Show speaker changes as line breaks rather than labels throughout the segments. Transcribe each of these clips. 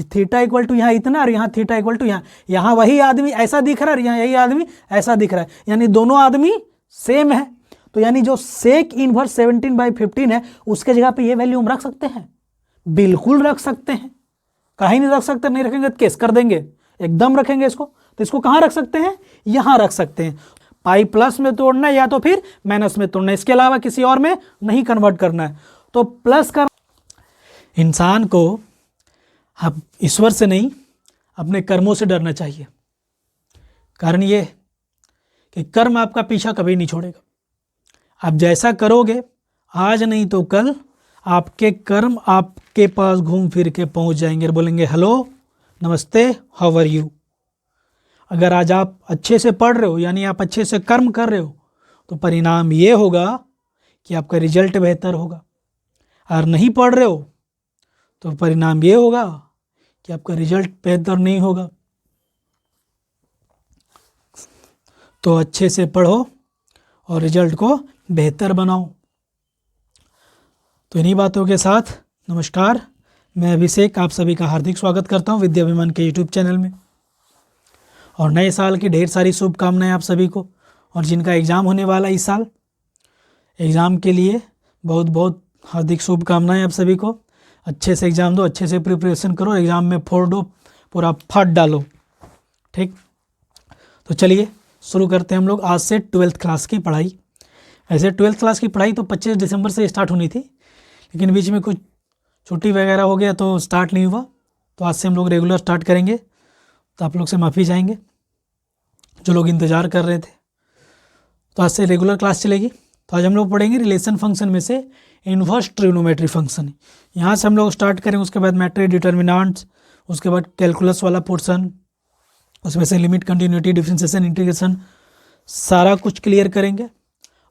Theta equal to यहाँ इतना और यहाँ थीटा इक्वल टू यहाँ वही आदमी ऐसा दिख रहा है और यहाँ यही आदमी ऐसा दिख रहा है, यानी दोनों आदमी सेम है। तो यानी जो सेक इनवर्स 17/15 है उसके जगह पे ये वैल्यू हम रख सकते हैं, बिल्कुल रख सकते हैं। कहीं नहीं रख सकते, नहीं रखेंगे तो केस कर देंगे, एकदम रखेंगे इसको। तो इसको कहाँ रख सकते हैं, यहाँ रख सकते हैं। पाई प्लस में तोड़ना है या तो फिर माइनस में तोड़ना है, इसके अलावा किसी और में नहीं कन्वर्ट करना है। तो प्लस कर इंसान को अब ईश्वर से नहीं अपने कर्मों से डरना चाहिए। कारण ये कि कर्म आपका पीछा कभी नहीं छोड़ेगा। आप जैसा करोगे आज नहीं तो कल आपके कर्म आपके पास घूम फिर के पहुंच जाएंगे और बोलेंगे हेलो नमस्ते हाउ आर यू। अगर आज आप अच्छे से पढ़ रहे हो यानी आप अच्छे से कर्म कर रहे हो तो परिणाम ये होगा कि आपका रिजल्ट बेहतर होगा। और नहीं पढ़ रहे हो तो परिणाम ये होगा कि आपका रिजल्ट बेहतर नहीं होगा। तो अच्छे से पढ़ो और रिजल्ट को बेहतर बनाओ। तो इन्हीं बातों के साथ नमस्कार, मैं अभिषेक आप सभी का हार्दिक स्वागत करता हूं विद्याभिमान के यूट्यूब चैनल में। और नए साल की ढेर सारी शुभकामनाएं आप सभी को। और जिनका एग्ज़ाम होने वाला इस साल, एग्ज़ाम के लिए बहुत बहुत हार्दिक शुभकामनाएं आप सभी को। अच्छे से एग्ज़ाम दो, अच्छे से प्रिपरेशन करो, एग्ज़ाम में फोड़ दो, पूरा फट डालो। ठीक, तो चलिए शुरू करते हैं हम लोग आज से 12th क्लास की पढ़ाई। ऐसे 12th क्लास की पढ़ाई तो 25 दिसंबर से स्टार्ट होनी थी, लेकिन बीच में कुछ छुट्टी वगैरह हो गया तो स्टार्ट नहीं हुआ। तो आज से हम लोग रेगुलर स्टार्ट करेंगे। तो आप लोग से माफ़ी चाहेंगे जो लोग इंतज़ार कर रहे थे। तो आज से रेगुलर क्लास चलेगी। तो आज हम लोग पढ़ेंगे रिलेशन फंक्शन में से इन्वर्स ट्रिग्नोमेट्री फंक्शन। यहाँ से हम लोग स्टार्ट करेंगे, उसके बाद मैट्रिक डिटर्मिनेंट्स, उसके बाद कैलकुलस वाला पोर्शन, उसमें से लिमिट, कंटिन्यूटी, डिफरेंशिएशन, इंटीग्रेशन, सारा कुछ क्लियर करेंगे।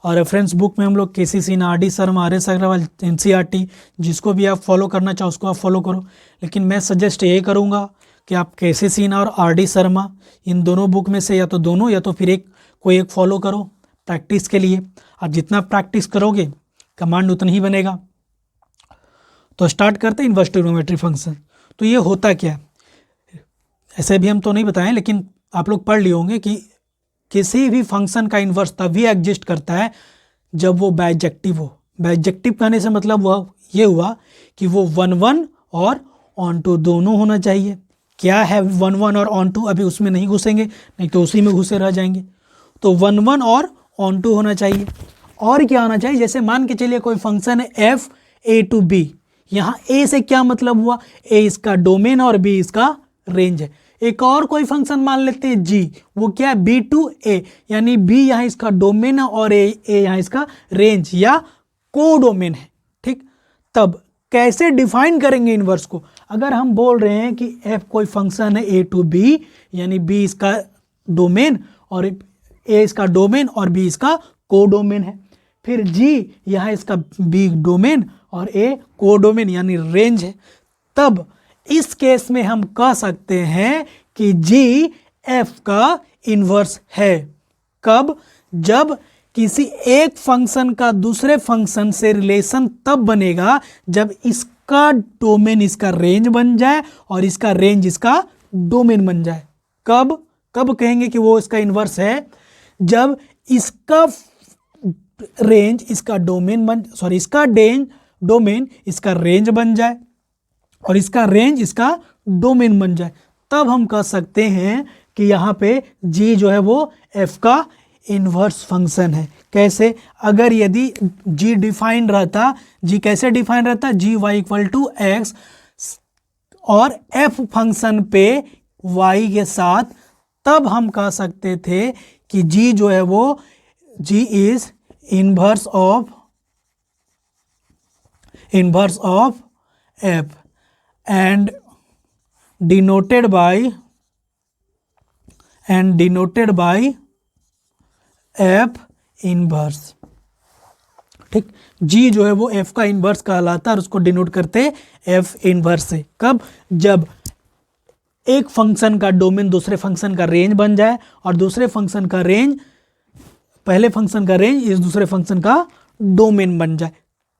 और रेफरेंस बुक में हम लोग KC Sinha, RD Sharma, RS Agarwal, NCERT, जिसको भी आप फॉलो करना चाहो उसको आप फॉलो करो। लेकिन मैं सजेस्ट ये करूँगा कि आप KC सिन्हा और RD शर्मा इन दोनों बुक में से या तो दोनों या तो फिर कोई एक फॉलो करो प्रैक्टिस के लिए। आप जितना प्रैक्टिस करोगे कमांड उतना ही बनेगा। तो स्टार्ट करते हैं इन्वर्स ट्रिग्नोमेट्री फंक्शन। तो ये होता क्या है, ऐसे भी हम तो नहीं बताएं, लेकिन आप लोग पढ़ लिए होंगे कि किसी भी फंक्शन का इन्वर्स तभी एग्जिस्ट करता है जब वो बाइजेक्टिव हो। बाइजेक्टिव कहने से मतलब वह ये हुआ कि वो 1 1 और ऑन टू दोनों होना चाहिए। क्या है 1 1 और ऑन टू, अभी उसमें नहीं घुसेंगे, नहीं तो उसी में घुसे रह जाएंगे। तो 1 1 और ऑन टू होना चाहिए। और क्या होना चाहिए, जैसे मान के चलिए कोई फंक्शन है f a to b। यहाँ a से क्या मतलब हुआ, a इसका डोमेन और b इसका रेंज है। एक और कोई फंक्शन मान लेते हैं g, वो क्या है b to a, यानी b यहाँ इसका डोमेन है और a यहाँ इसका रेंज या कोडोमेन है। ठीक, तब कैसे डिफाइन करेंगे इन्वर्स को। अगर हम बोल रहे हैं कि f कोई फंक्शन है a to b, यानी b इसका डोमेन और a इसका डोमेन और b इसका कोडोमेन है। फिर g यहाँ इसका b डोमेन और a कोडोमेन यानी रेंज है। तब इस केस में हम कह सकते हैं कि g f का इन्वर्स है। कब, जब किसी एक फंक्शन का दूसरे फंक्शन से रिलेशन तब बनेगा जब इसका डोमेन इसका रेंज बन जाए और इसका रेंज इसका डोमेन बन जाए। कब कब कहेंगे कि वो इसका इन्वर्स है, जब इसका रेंज इसका डोमेन इसका डोमेन इसका रेंज बन जाए और इसका रेंज इसका डोमेन बन जाए। तब हम कह सकते हैं कि यहाँ पे g जो है वो f का इन्वर्स फंक्शन है। कैसे, अगर यदि g डिफाइन रहता, g कैसे डिफाइन रहता, g y equal to x और f फंक्शन पे y के साथ, तब हम कह सकते थे कि g जो है वो g is inverse of f and denoted by f inverse. ठीक, g जो है वो f का इनवर्स कहलाता है और उसको डिनोट करते f इनवर्स से। कब, जब एक फंक्शन का डोमेन दूसरे फंक्शन का रेंज बन जाए और दूसरे फंक्शन का रेंज पहले फंक्शन का रेंज इस दूसरे फंक्शन का डोमेन बन जाए।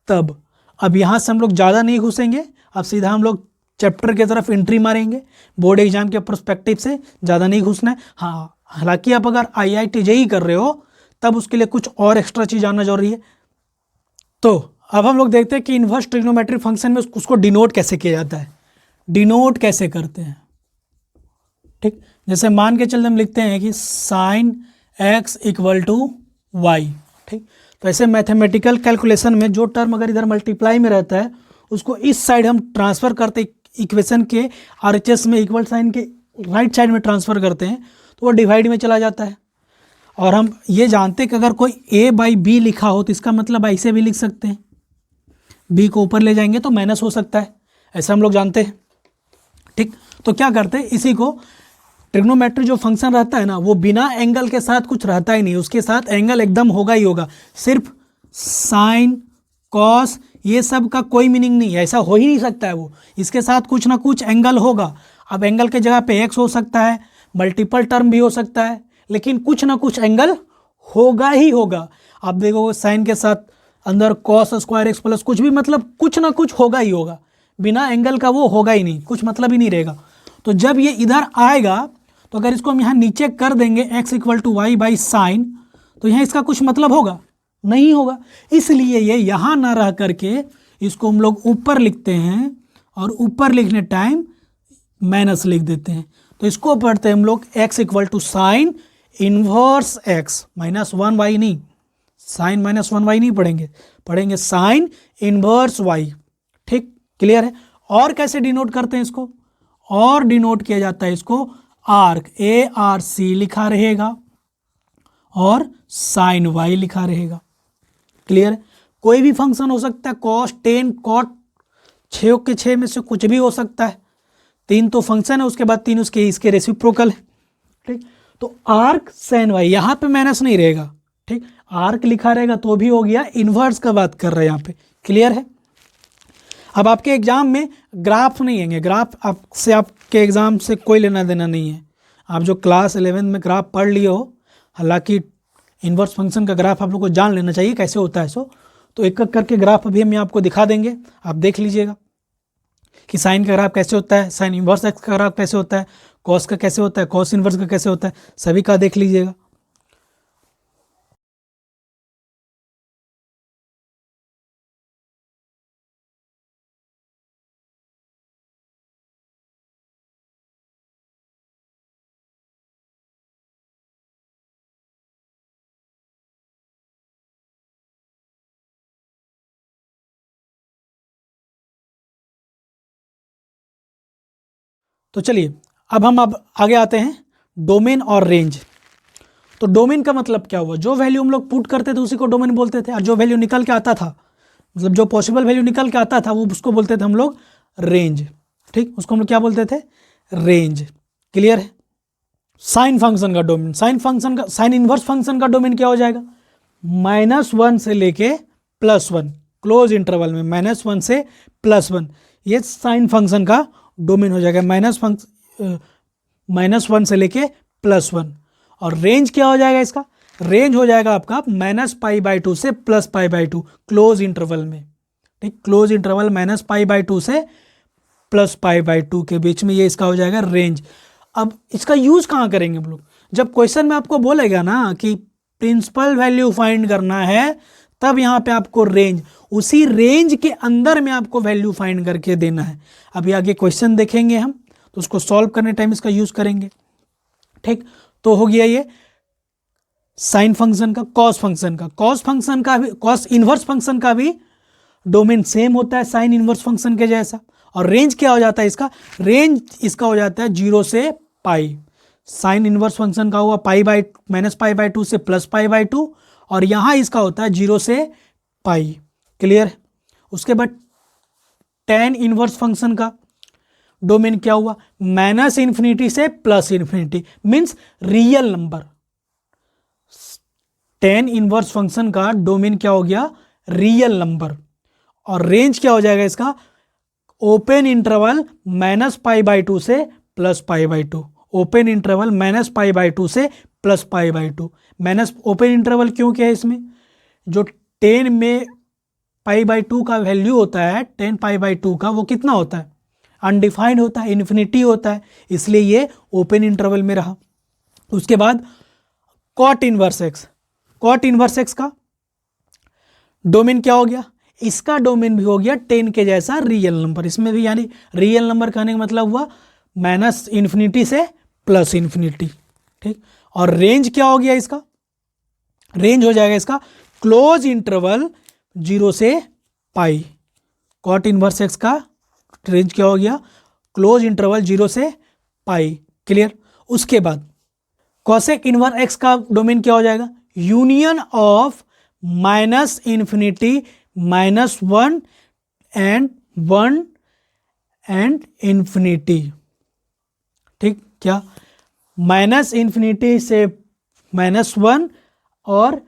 तब अब यहाँ से हम लोग ज़्यादा नहीं घुसेंगे, अब सीधा हम लोग चैप्टर की तरफ एंट्री मारेंगे, बोर्ड एग्जाम के पर्सपेक्टिव से ज़्यादा नहीं घुसना है। हाँ, हालांकि आप अगर IIT JEE कर रहे हो तब उसके लिए कुछ और एक्स्ट्रा चीज़ आना जरूरी है। तो अब हम लोग देखते हैं कि इन्वर्स ट्रिग्नोमेट्रिक फंक्शन में उसको डिनोट कैसे किया जाता है, डिनोट कैसे करते हैं। ठीक, जैसे मान के चलते हम लिखते हैं कि sine x equal to y. ठीक, तो ऐसे मैथमेटिकल कैलकुलेशन में जो टर्म अगर इधर मल्टीप्लाई में रहता है उसको इस साइड हम ट्रांसफ़र करते, इक्वेशन के RHS में इक्वल साइन के राइट साइड में ट्रांसफ़र करते हैं तो वो डिवाइड में चला जाता है। और हम ये जानते हैं कि अगर कोई a/b लिखा हो तो इसका मतलब ऐसे भी लिख सकते हैं, b को ऊपर ले जाएंगे तो माइनस हो सकता है, ऐसा हम लोग जानते हैं। ठीक, तो क्या करते हैं, इसी को ट्रिग्नोमेट्री जो फंक्शन रहता है ना वो बिना एंगल के साथ कुछ रहता ही नहीं, उसके साथ एंगल एकदम होगा ही होगा। सिर्फ साइन कॉस ये सब का कोई मीनिंग नहीं है, ऐसा हो ही नहीं सकता है वो, इसके साथ कुछ ना कुछ एंगल होगा। अब एंगल के जगह पे x हो सकता है, मल्टीपल टर्म भी हो सकता है, लेकिन कुछ ना कुछ एंगल होगा ही होगा। आप देखो साइन के साथ अंदर कॉस स्क्वायर x प्लस कुछ भी, मतलब कुछ ना कुछ होगा ही होगा, बिना एंगल का वो होगा ही नहीं, कुछ मतलब ही नहीं रहेगा। तो जब ये इधर आएगा तो अगर इसको हम यहाँ नीचे कर देंगे x equal to y by sine, तो यहाँ इसका कुछ मतलब होगा नहीं होगा, इसलिए ये यहाँ ना रह करके इसको हम लोग ऊपर लिखते हैं और ऊपर लिखने टाइम माइनस लिख देते हैं। तो इसको पढ़ते हैं हम लोग x equal to sine inverse x minus 1y, नहीं साइन माइनस 1y नहीं पढ़ेंगे, पढ़ेंगे साइन इनवर्स y। ठीक, क्लियर है। और कैसे डिनोट करते हैं इसको, और डिनोट किया जाता है इसको आर्क ARC लिखा रहेगा और साइन y लिखा रहेगा। क्लियर है। कोई भी फंक्शन हो सकता है, कॉस 10 कॉट 6 के 6 में से कुछ भी हो सकता है, 3 तो फंक्शन है, उसके बाद 3 इसके रेसिप्रोकल है। ठीक, तो आर्क साइन y, यहाँ पे माइनस नहीं रहेगा। ठीक, आर्क लिखा रहेगा तो भी हो गया, इन्वर्स का बात कर रहे हैं यहाँ पे। क्लियर है। अब आपके एग्जाम में ग्राफ नहीं आएंगे, ग्राफ आपसे आपके एग्जाम से कोई लेना देना नहीं है। आप जो क्लास 11 में ग्राफ पढ़ लिए हो, हालांकि इन्वर्स फंक्शन का ग्राफ आप लोग को जान लेना चाहिए कैसे होता है सो, तो एक एक करके ग्राफ अभी हम आपको दिखा देंगे, आप देख लीजिएगा कि साइन का ग्राफ कैसे होता है, साइन इन्वर्स एक्स का ग्राफ कैसे होता है, कॉस का कैसे होता है, कॉस इन्वर्स का कैसे होता है, सभी का देख लीजिएगा। तो चलिए अब आगे आते हैं डोमेन और रेंज। तो डोमेन का मतलब क्या हुआ, जो वैल्यू हम लोग पुट करते थे उसी को डोमेन बोलते थे, और जो वैल्यू निकल के आता था, मतलब जो पॉसिबल वैल्यू निकल के आता था वो उसको बोलते थे हम लोग रेंज। ठीक, उसको हम लोग क्या बोलते थे, रेंज। क्लियर है। साइन फंक्शन का डोमेन, साइन इनवर्स फंक्शन का डोमेन क्या हो जाएगा, -1 से लेके +1, क्लोज इंटरवल में -1 से +1, ये साइन फंक्शन का डोमेन हो जाएगा, -1 से लेके +1। और रेंज क्या हो जाएगा इसका, रेंज हो जाएगा आपका -π/2 से +π/2, क्लोज इंटरवल में। ठीक, क्लोज इंटरवल -π/2 से +π/2 के बीच में, ये इसका हो जाएगा रेंज। अब इसका यूज कहाँ करेंगे हम लोग, जब क्वेश्चन में आपको बोलेगा ना कि प्रिंसिपल वैल्यू फाइंड करना है, तब यहाँ पे आपको रेंज, उसी रेंज के अंदर में आपको वैल्यू फाइंड करके देना है। अभी आगे क्वेश्चन देखेंगे हम, तो उसको सॉल्व करने टाइम इसका यूज करेंगे। ठीक, तो हो गया ये साइन फंक्शन का। कॉस फंक्शन का, कॉस इनवर्स फंक्शन का भी डोमेन सेम होता है साइन इनवर्स फंक्शन के जैसा। और रेंज क्या हो जाता है इसका, रेंज इसका हो जाता है 0 से पाई। साइन इनवर्स फंक्शन का हुआ -π/2 से +π/2, और यहाँ इसका होता है 0 से पाई। क्लियर है। उसके बाद tan इनवर्स फंक्शन का डोमेन क्या हुआ, -∞ से +∞, means real number. tan inverse function का डोमेन क्या हो गया, रियल नंबर। और रेंज क्या हो जाएगा इसका, ओपन इंटरवल -π/2 से +π/2, ओपन इंटरवल -π/2 से +π/2। ओपन इंटरवल क्यों क्या है इसमें, जो 10 में π/2 का वैल्यू होता है, 10 π/2 का, वो कितना होता है, अनडिफाइंड होता है, इन्फिनिटी होता है, इसलिए ये ओपन इंटरवल में रहा। उसके बाद cot inverse x, cot inverse x का डोमेन क्या हो गया, इसका डोमेन भी हो गया 10 के जैसा रियल नंबर। इसमें भी यानी रियल नंबर कहने का मतलब हुआ माइनस इन्फिनिटी से प्लस इन्फिनिटी, ठीक। और रेंज क्या हो गया इसका, रेंज हो जाएगा इसका क्लोज इंटरवल 0 से पाई। कॉट इनवर्स एक्स का रेंज क्या हो गया, क्लोज इंटरवल 0 से पाई, क्लियर। उसके बाद कॉसेक इनवर्स एक्स का डोमेन क्या हो जाएगा, union of minus infinity -1 and 1 and infinity, ठीक। क्या, माइनस इन्फिनिटी से -1 और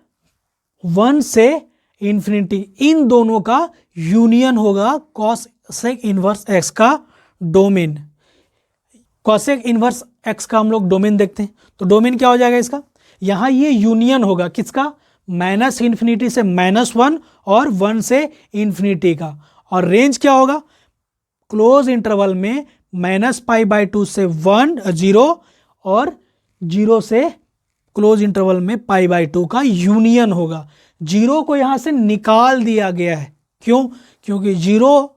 1 से इन्फिनिटी, इन दोनों का यूनियन होगा कॉसेक इनवर्स एक्स का डोमेन। कॉसेक इनवर्स एक्स का हम लोग डोमेन देखते हैं, तो डोमेन क्या हो जाएगा इसका, यहाँ ये यूनियन होगा किसका, माइनस इन्फिनिटी से -1 और 1 से इन्फिनिटी का। और रेंज क्या होगा, क्लोज इंटरवल में -π/2 से 1 0 और 0 से क्लोज इंटरवल में π/2 का यूनियन होगा। 0 को यहाँ से निकाल दिया गया है, क्यों, क्योंकि 0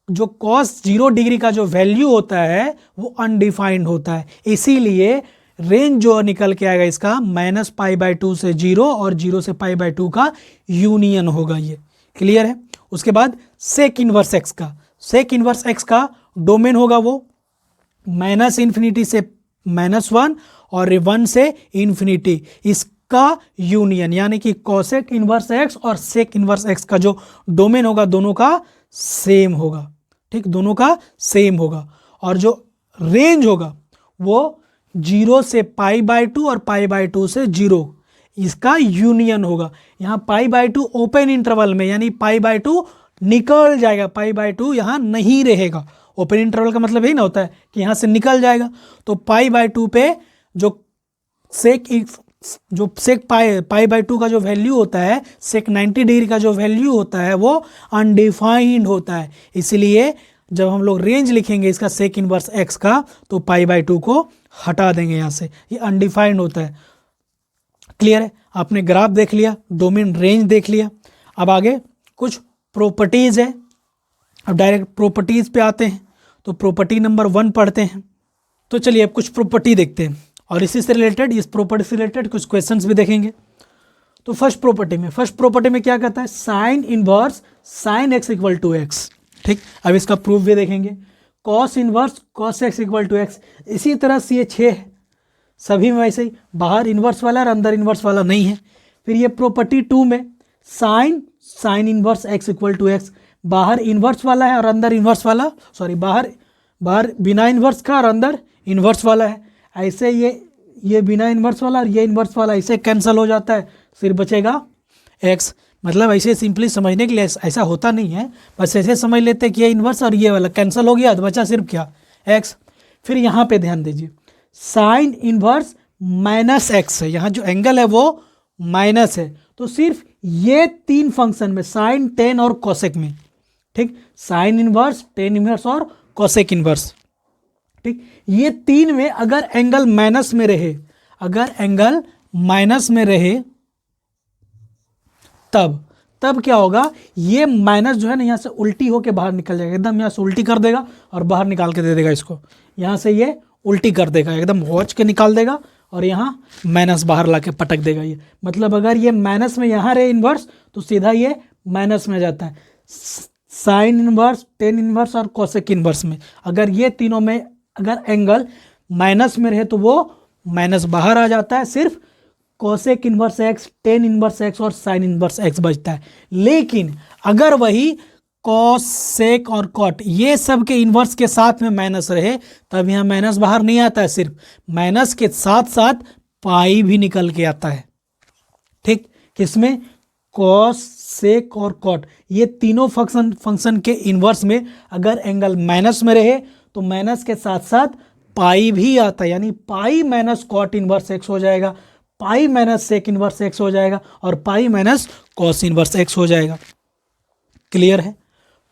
जो cos 0 डिग्री का जो वैल्यू होता है वो अनडिफाइंड होता है, इसीलिए रेंज जो निकल के आएगा इसका -π/2 से 0 और 0 से π/2 का यूनियन होगा, ये क्लियर है। उसके बाद सेक इनवर्स एक्स का, सेक इनवर्स एक्स का डोमेन होगा वो माइनस इन्फिनिटी से -1 और 1 से इन्फिनिटी, इसका यूनियन, यानी कि कॉसेक इनवर्स एक्स और सेक इनवर्स एक्स का जो डोमेन होगा दोनों का सेम होगा, ठीक, दोनों का सेम होगा। और जो रेंज होगा वो 0 से π/2 और π/2 से 0, इसका यूनियन होगा। यहाँ π/2 ओपन इंटरवल में, यानी π/2 निकल जाएगा, π/2 यहाँ नहीं रहेगा। ओपन इंटरवल का मतलब यही ना होता है कि यहाँ से निकल जाएगा, तो π/2 पे जो सेक π/2 का जो वैल्यू होता है, सेक 90 डिग्री का जो वैल्यू होता है वो अनडिफाइंड होता है, इसलिए जब हम लोग रेंज लिखेंगे इसका सेक इनवर्स एक्स का तो π/2 को हटा देंगे यहाँ से, ये अनडिफाइंड होता है, क्लियर है। आपने ग्राफ देख लिया, डोमेन रेंज देख लिया, अब आगे कुछ प्रॉपर्टीज़ है। अब डायरेक्ट प्रॉपर्टीज़ पे आते हैं, तो प्रॉपर्टी नंबर 1 पढ़ते हैं। तो चलिए अब कुछ प्रॉपर्टी देखते हैं और इसी से रिलेटेड, इस प्रॉपर्टी से रिलेटेड कुछ क्वेश्चंस भी देखेंगे। तो फर्स्ट प्रॉपर्टी में क्या कहता है, sine inverse sine x equal to x, ठीक। अब इसका प्रूफ भी देखेंगे, cos inverse cos x equal to x. इसी तरह से ये 6 है, सभी में वैसे ही बाहर इन्वर्स वाला और अंदर इन्वर्स वाला नहीं है। फिर ये प्रॉपर्टी 2 में sine inverse x equal to x, बाहर इन्वर्स वाला है और अंदर इन्वर्स वाला, सॉरी बाहर बिना इन्वर्स का और अंदर इन्वर्स वाला है। ऐसे ये बिना इन्वर्स वाला और ये इन्वर्स वाला ऐसे कैंसिल हो जाता है, सिर्फ बचेगा एक्स। मतलब ऐसे सिंपली समझने के लिए ऐसा होता नहीं है, बस ऐसे समझ लेते हैं कि ये इन्वर्स और ये वाला कैंसिल हो गया तो बचा सिर्फ क्या, एक्स। फिर यहाँ पे ध्यान दीजिए, साइन इनवर्स माइनस एक्स है, यहाँ जो एंगल है वो माइनस है, तो सिर्फ ये 3 फंक्शन में, साइन, टेन और कोसेक में, ठीक, साइन इनवर्स, टेन इनवर्स और कोसेक इनवर्स, ठीक, ये 3 में अगर एंगल माइनस में रहे, अगर एंगल माइनस में रहे तब क्या होगा, ये माइनस जो है ना यहाँ से उल्टी होके बाहर निकल जाएगा, एकदम यहाँ से उल्टी कर देगा और बाहर निकाल के दे देगा इसको, यहाँ से ये उल्टी कर देगा, एकदम वॉच के निकाल देगा और यहाँ माइनस बाहर ला के पटक देगा। ये मतलब अगर ये माइनस में यहाँ रहे इन्वर्स तो सीधा ये माइनस में जाता है। साइन इन्वर्स, टेन इन्वर्स और कोसेक इन्वर्स में अगर ये तीनों में अगर एंगल माइनस में रहे तो वो माइनस बाहर आ जाता है, सिर्फ cosec inverse x, tan inverse x और साइन इन्वर्स एक्स बचता है। लेकिन अगर वही कॉस, सेक और कॉट ये सब के इन्वर्स के साथ में माइनस रहे तब यहाँ माइनस बाहर नहीं आता है, सिर्फ माइनस के साथ साथ पाई भी निकल के आता है, ठीक। किसमें, कॉस, सेक और कॉट, ये तीनों फंक्शन के इन्वर्स में अगर एंगल माइनस में रहे तो माइनस के साथ साथ पाई भी आता है, यानी pi minus cot inverse x हो जाएगा, pi minus sec inverse x हो जाएगा और pi minus cos inverse x हो जाएगा। क्लियर है।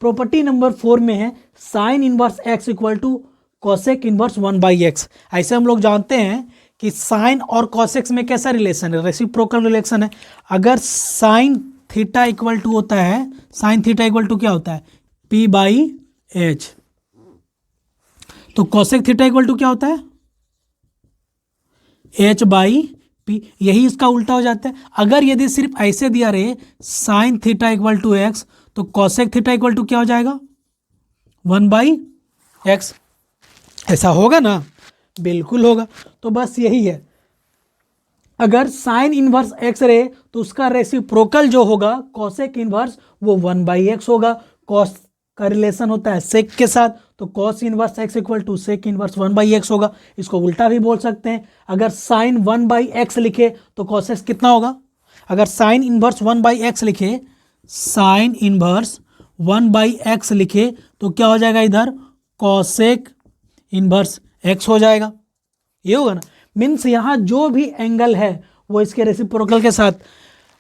प्रॉपर्टी नंबर 4 में है sine inverse x equal to cosec inverse 1/x। ऐसे हम लोग जानते हैं कि साइन और कॉसेक्स में कैसा रिलेशन है, रेसिप्रोकल रिलेशन है। अगर साइन थीटा इक्वल टू होता है, साइन थीटा इक्वल टू क्या होता है, p/h, तो कॉसेक थीटा इक्वल टू क्या होता है, h/p। यही इसका उल्टा हो जाता है। अगर यदि सिर्फ ऐसे दिया रहे sine theta equal to x, तो कॉसेक थीटा इक्वल टू क्या हो जाएगा, 1/x। ऐसा होगा ना, बिल्कुल होगा। तो बस यही है, अगर साइन इनवर्स एक्स रहे तो उसका रेसिप्रोकल जो होगा कॉसेक इनवर्स वो 1/x होगा। कॉस का रिलेशन होता है सेक के साथ, तो cos inverse x equal to sec inverse 1/x होगा। इसको उल्टा भी बोल सकते हैं, अगर साइन 1/x लिखे तो कॉसेक्स कितना होगा, अगर साइन इनवर्स 1/x लिखे, साइन इनवर्स 1/x लिखे तो क्या हो जाएगा, इधर कॉसेक इनवर्स x हो जाएगा। ये होगा ना, मीन्स यहाँ जो भी एंगल है वो इसके रेसिप्रोकल के साथ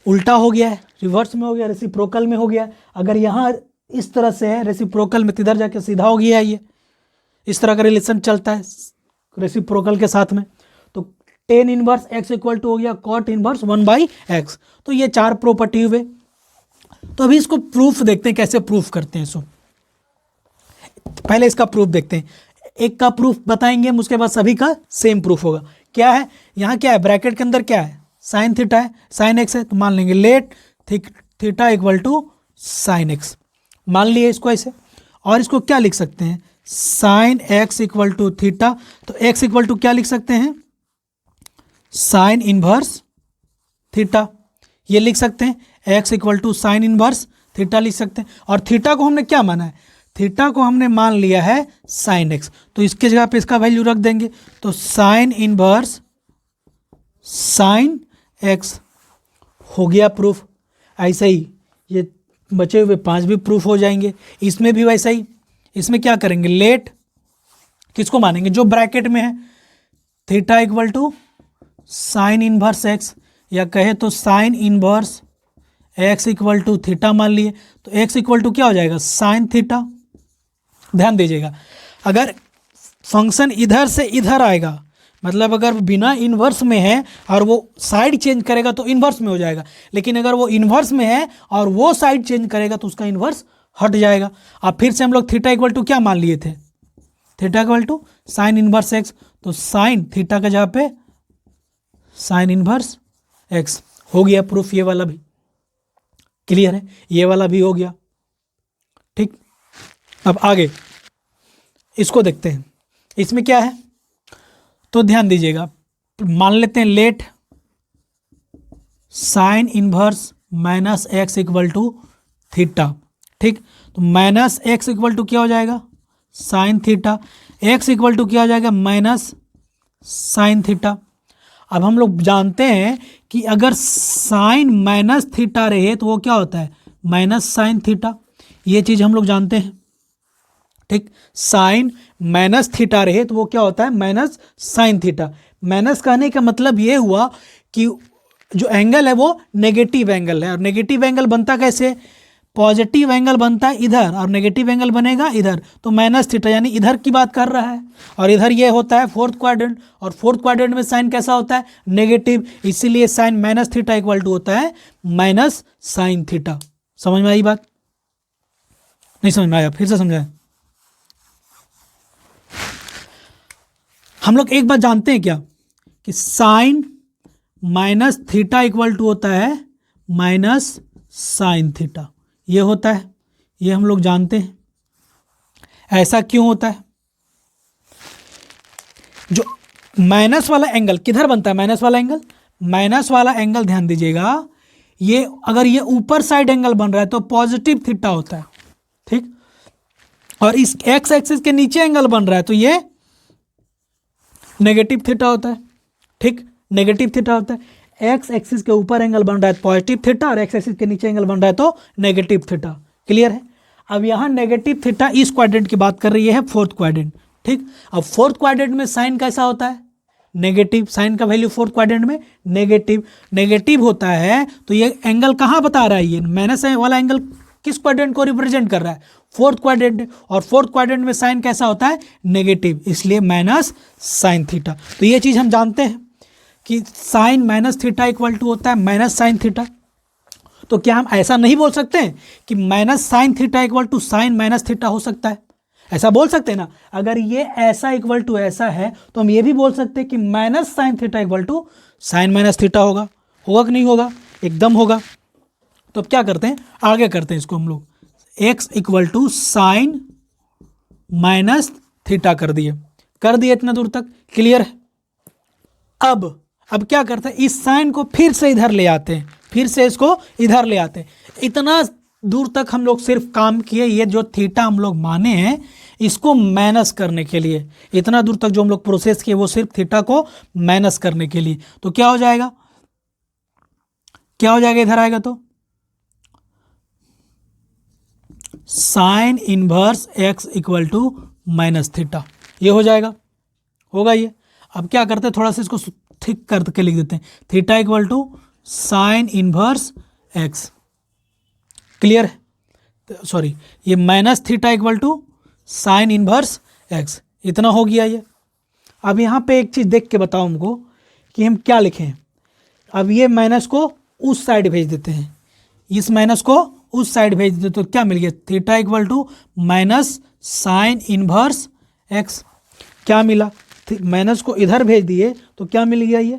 उल्टा हो गया है, रिवर्स में हो गया, रेसिप्रोकल में हो गया है। अगर यहाँ इस तरह से है रेसिप्रोकल में, इधर जाके सीधा हो गया है, ये इस तरह का रिलेशन चलता है रेसिप्रोकल के साथ में। तो tan inverse x equal to हो गया कॉट इनवर्स 1/x। तो ये 4 प्रॉपर्टी हुए। तो अभी इसको प्रूफ देखते हैं, कैसे प्रूफ करते हैं। सो पहले इसका प्रूफ देखते हैं, एक का प्रूफ बताएंगे, उसके बाद सभी का सेम प्रूफ होगा। क्या है, यहाँ क्या है, ब्रैकेट के अंदर क्या है, साइन थीटा है, साइन एक्स है, तो मान लेंगे let theta equal to sine x, मान लिए इसको ऐसे। और इसको क्या लिख सकते हैं, sine x equal to theta, तो एक्स इक्वल टू क्या लिख सकते हैं, साइन इनवर्स थीटा, ये लिख सकते हैं। X equal to sine inverse theta लिख सकते हैं। और थीटा को हमने क्या माना है, थीटा को हमने मान लिया है साइन एक्स, तो इसके जगह पे इसका वैल्यू रख देंगे, तो साइन इनवर्स साइन एक्स हो गया प्रूफ। ऐसे ही ये बचे हुए 5 भी प्रूफ हो जाएंगे। इसमें भी वैसा ही, इसमें क्या करेंगे, लेट किसको मानेंगे, जो ब्रैकेट में है, theta equal to sine inverse x, या कहे तो sine inverse x equal to theta मान लिए, तो एक्स इक्वल टू क्या हो जाएगा, साइन थीटा। ध्यान दीजिएगा, अगर फंक्शन इधर से इधर आएगा, मतलब अगर बिना इन्वर्स में है और वो साइड चेंज करेगा तो इन्वर्स में हो जाएगा, लेकिन अगर वो इन्वर्स में है और वो साइड चेंज करेगा तो उसका इन्वर्स हट जाएगा। अब फिर से हम लोग थीटा इक्वल टू क्या मान लिए थे, theta equal to sine inverse x, तो साइन थीटा के जगह पे साइन इनवर्स एक्स हो गया प्रूफ। ये वाला भी क्लियर है, ये वाला भी हो गया, ठीक। अब आगे इसको देखते हैं, इसमें क्या है, तो ध्यान दीजिएगा, मान लेते हैं let sine inverse minus x equal to theta, ठीक। तो माइनस एक्स इक्वल टू क्या हो जाएगा, sine theta, x equal to क्या हो जाएगा, माइनस साइन थीटा। अब हम लोग जानते हैं कि अगर साइन माइनस थीटा रहे तो वो क्या होता है, माइनस साइन थीटा, ये चीज़ हम लोग जानते हैं, ठीक। साइन माइनस थीटा रहे तो वो क्या होता है, माइनस साइन थीटा। माइनस कहने का मतलब ये हुआ कि जो एंगल है वो नेगेटिव एंगल है, और नेगेटिव एंगल बनता कैसे, पॉजिटिव एंगल बनता है इधर और नेगेटिव एंगल बनेगा इधर, तो माइनस थीटा यानी इधर की बात कर रहा है। और इधर ये होता है फोर्थ क्वाड्रेंट, और फोर्थ क्वाड्रेंट में साइन कैसा होता है, नेगेटिव, इसीलिए sine minus theta equal to होता है माइनस साइन थीटा। समझ में आई बात, नहीं समझ में आया, फिर से समझाएं। हम लोग एक बात जानते हैं क्या, कि sine minus theta equal to होता है माइनस साइन थीटा, ये होता है, ये हम लोग जानते हैं। ऐसा क्यों होता है, जो माइनस वाला एंगल किधर बनता है, माइनस वाला एंगल, माइनस वाला एंगल ध्यान दीजिएगा, ये अगर ये ऊपर साइड एंगल बन रहा है तो पॉजिटिव थीटा होता है, ठीक। और इस एक्स एक्सिस के नीचे एंगल बन रहा है तो ये नेगेटिव थीटा होता है, ठीक, नेगेटिव थीटा होता है। एक्स एक्सिस के ऊपर एंगल बन रहा है पॉजिटिव थीटा, और एक्स एक्सिस के नीचे एंगल बन रहा है तो नेगेटिव थीटा। क्लियर है। अब यहाँ नेगेटिव थीटा इस क्वाड्रेंट की बात कर रही है, फोर्थ क्वाड्रेंट, ठीक। अब फोर्थ क्वाड्रेंट में साइन कैसा होता है, नेगेटिव, साइन का वैल्यू फोर्थ क्वाड्रेंट में नेगेटिव, नेगेटिव होता है, तो ये एंगल कहाँ बता रहा है, ये माइनस वाला एंगल किस क्वाड्रेंट को रिप्रेजेंट कर रहा है? फोर्थ क्वाड्रेंट, और फोर्थ क्वाड्रेंट में साइन कैसा होता है? नेगेटिव, इसलिए माइनस साइन थीटा। तो ये चीज़ हम जानते हैं कि sine minus theta equal to होता है माइनस साइन थीटा। तो क्या हम ऐसा नहीं बोल सकते हैं कि minus sine theta equal to sine minus theta हो सकता है? ऐसा बोल सकते हैं ना। अगर ये ऐसा इक्वल टू ऐसा है तो हम ये भी बोल सकते हैं कि minus sine theta equal to sine minus theta होगा। होगा कि नहीं होगा? एकदम होगा। तो अब क्या करते हैं, आगे करते हैं इसको हम लोग। x equal to sine minus theta कर दिए इतना दूर तक, क्लियर है? अब क्या करते हैं, इस साइन को फिर से इधर ले आते हैं, फिर से इसको इधर ले आते हैं। इतना दूर तक हम लोग सिर्फ काम किए, ये जो थीटा हम लोग माने हैं इसको माइनस करने के लिए। इतना दूर तक जो हम लोग प्रोसेस किए वो सिर्फ थीटा को माइनस करने के लिए। तो क्या हो जाएगा, क्या हो जाएगा? इधर आएगा तो sine inverse x equal to minus theta, ये हो जाएगा, होगा ये। अब क्या करते हैं, थोड़ा सा इसको ठीक करके लिख देते हैं, theta equal to sine inverse x, clear है? सॉरी, ये minus theta equal to sine inverse x, इतना हो गया ये। अब यहाँ पे एक चीज़ देख के बताओ हमको कि हम क्या लिखें। अब ये माइनस को उस साइड भेज देते हैं, इस माइनस को उस साइड भेज देते, तो क्या मिल गया? Theta equal to minus sine inverse x। क्या मिला? माइनस को इधर भेज दिए तो क्या मिल गया? ये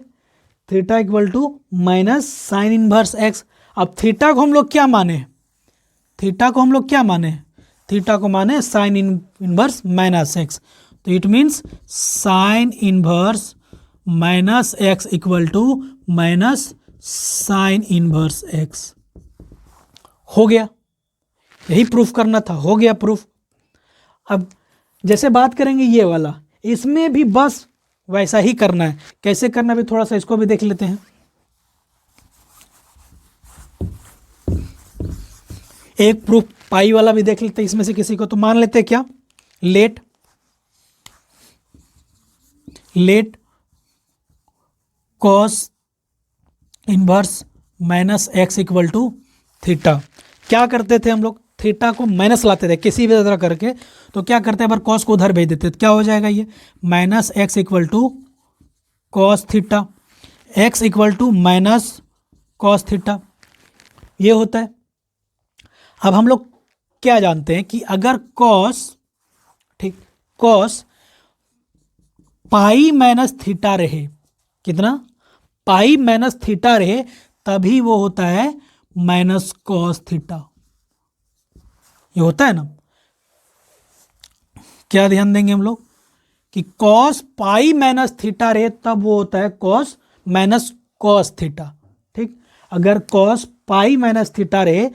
theta equal to minus sine inverse x। अब थीटा को हम लोग क्या माने? थीटा को हम लोग क्या माने? थीटा को माने साइन इनवर्स माइनस x। तो it means sine inverse minus x equal to minus sine inverse x। हो गया, यही प्रूफ करना था, हो गया प्रूफ। अब जैसे बात करेंगे ये वाला, इसमें भी बस वैसा ही करना है। कैसे करना भी थोड़ा सा इसको भी देख लेते हैं। एक प्रूफ पाई वाला भी देख लेते हैं इसमें से किसी को। तो मान लेते हैं क्या, let cos inverse minus x equal to theta. क्या करते थे हम लोग, थीटा को माइनस लाते थे किसी भी तरह करके। तो क्या करते हैं, बार कॉस को उधर भेज देते, तो क्या हो जाएगा? ये minus x equal to cos theta, x equal to minus cos theta, ये होता है। अब हम लोग क्या जानते हैं कि अगर कॉस, ठीक, कॉस पाई माइनस थीटा रहे, कितना? पाई माइनस थीटा रहे, तभी वो होता है माइनस कॉस थीटा, ये होता है ना। क्या ध्यान देंगे हम लोग कि कॉस पाई माइनस थीटा रहे तब वो होता है कॉस माइनस कॉस थीटा, ठीक। अगर कॉस पाई माइनस थीटा रहे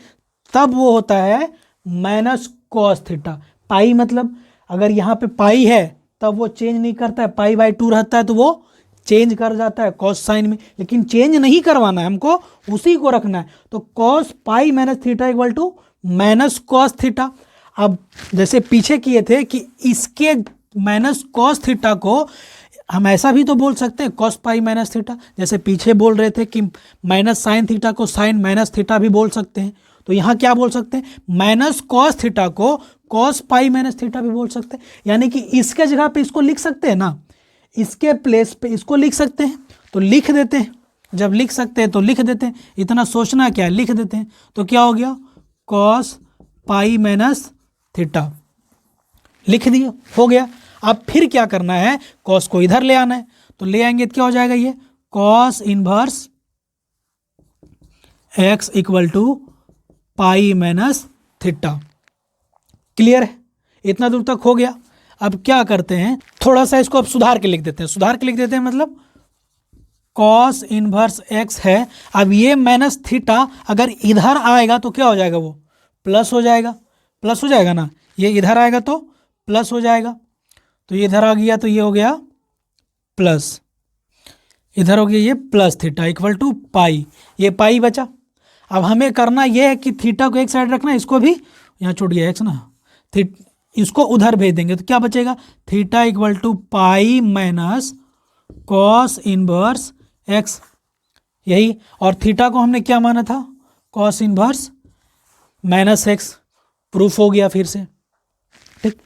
तब वो होता है माइनस कॉस थीटा। पाई मतलब अगर यहाँ पे पाई है तब वो चेंज नहीं करता है, पाई बाई 2 रहता है तो वो चेंज कर जाता है कॉस साइन में, लेकिन चेंज नहीं करवाना है हमको, उसी को रखना है। तो cos pi minus theta equal to minus cos theta. अब जैसे पीछे किए थे कि इसके माइनस कॉस थीटा को हम ऐसा भी तो बोल सकते हैं कॉस पाई माइनस थीटा, जैसे पीछे बोल रहे थे कि माइनस साइन थीटा को साइन माइनस थीटा भी बोल सकते हैं। तो यहाँ क्या बोल सकते हैं, माइनस कॉस थीटा को कॉस पाई माइनस थीटा भी बोल सकते हैं। यानी कि इसके जगह पे इसको लिख सकते हैं ना, इसके प्लेस पे इसको लिख सकते हैं, तो लिख देते हैं। जब लिख सकते हैं तो लिख देते हैं, इतना सोचना क्या है, लिख देते हैं। तो क्या हो गया, कॉस पाई माइनस थीटा लिख दिया, हो गया। अब फिर क्या करना है, कॉस को इधर ले आना है, तो ले आएंगे तो क्या हो जाएगा, ये cos inverse x equal to pi minus theta. Clear है, इतना दूर तक हो गया। अब क्या करते हैं, थोड़ा सा इसको अब सुधार के लिख देते हैं, सुधार के लिख देते हैं मतलब कॉस इनवर्स एक्स है। अब ये माइनस थीटा अगर इधर आएगा तो क्या हो जाएगा, वो प्लस हो जाएगा, प्लस हो जाएगा ना, ये इधर आएगा तो प्लस हो जाएगा। तो ये इधर आ गया तो ये हो गया प्लस, इधर हो गया ये प्लस थीटा इक्वल टू पाई, ये पाई बचा। अब हमें करना ये है कि थीटा को एक साइड रखना, इसको भी यहाँ छूट गया एक्स ना, इसको उधर भेज देंगे तो क्या बचेगा, theta equal to pi minus cos inverse x, यही। और थीटा को हमने क्या माना था, cos inverse minus x proof हो गया फिर से, ठीक।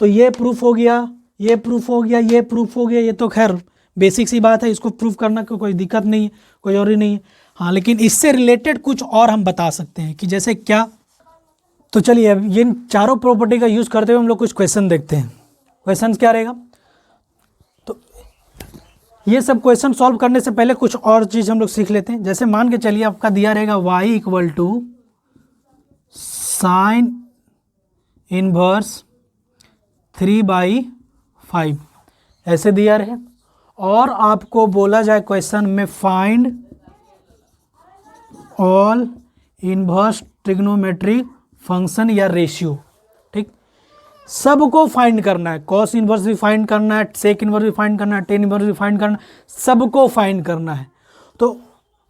तो ये प्रूफ हो गया, ये प्रूफ हो गया, ये प्रूफ हो गया, ये तो खैर बेसिक सी बात है, इसको प्रूफ करना कोई दिक्कत नहीं है, कोई और ही नहीं है। हाँ, लेकिन इससे रिलेटेड कुछ और हम बता सकते हैं कि जैसे क्या। तो चलिए अब ये चारों प्रॉपर्टी का यूज़ करते हुए हम लोग कुछ क्वेश्चन देखते हैं। क्वेश्चन क्या रहेगा, तो ये सब क्वेश्चन सॉल्व करने से पहले कुछ और चीज़ हम लोग सीख लेते हैं। जैसे मान के चलिए आपका दिया रहेगा y equal to sine inverse 3/5 ऐसे दिया रहे, और आपको बोला जाए क्वेश्चन में find all inverse trigonometric function या रेशियो, ठीक। सबको फाइंड करना है, कॉस इनवर्स भी फाइंड करना है, सेक इनवर्स भी फाइंड करना है, टेन इनवर्स भी फाइंड करना है, सबको फाइंड करना है। तो